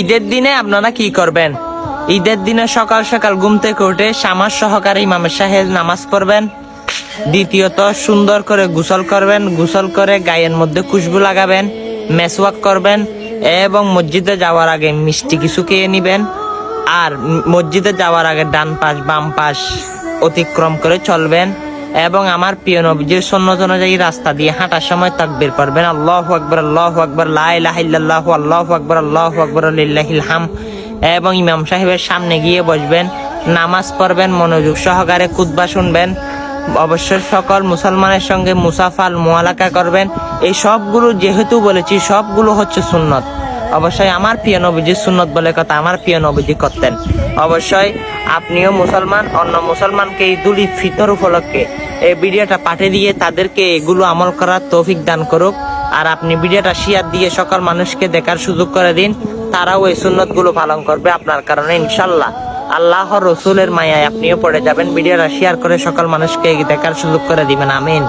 ঈদের দিনে আপনারা কি করবেন? ঈদের দিনে সকাল সকাল ঘুম থেকে উঠে সামাজ সহকারে ইমামের সাহেব নামাজ পড়বেন। দ্বিতীয়ত সুন্দর করে গোসল করবেন, গোসল করে গায়ের মধ্যে খুশবু লাগাবেন, মেসওয়াক করবেন এবং মসজিদে যাওয়ার আগে মিষ্টি কিছু খেয়ে নিবেন। আর মসজিদে যাওয়ার আগে ডান পাশ বাম পাশ অতিক্রম করে চলবেন এবং আমার প্রিয় নবীজির সুন্নাত অনুযায়ী রাস্তা দিয়ে হাঁটার সময় তাকবীর পড়বেন, আল্লাহু আকবার, আল্লাহু আকবার, লা ইলাহা ইল্লাল্লাহু, আল্লাহু আকবার, আল্লাহু আকবার, লিল্লাহিল হামদ। এবং ইমাম সাহেবের সামনে গিয়ে বসবেন, নামাজ পড়বেন, মনোযোগ সহকারে খুতবা শুনবেন। অবশ্যই সকল মুসলমানের সঙ্গে মুসাফাল মুআলাকা করবেন। এই সবগুলো যেহেতু বলেছি সবগুলো হচ্ছে সুন্নত। অবশ্যই আমার প্রিয় নবীজির সুন্নত বলে কথা আমার প্রিয় নবীজি করতেন। অবশ্যই আপনিও মুসলমান, অন্য মুসলমানকে ঈদুল ফিতর উপলক্ষে এই ভিডিওটা পাঠিয়ে দিয়ে তাদেরকে এগুলো আমল করার তৌফিক দান করুক। আর আপনি ভিডিওটা শেয়ার দিয়ে সকল মানুষকে দেখার সুযোগ করে দিন, তারাও এই সুন্নত গুলো পালন করবে আপনার কারণে ইনশাল্লাহ। আল্লাহর রসুলের মায়ায় আপনিও পড়ে যাবেন। ভিডিওটা শেয়ার করে সকল মানুষকে দেখার সুযোগ করে দিবেন। আমিন।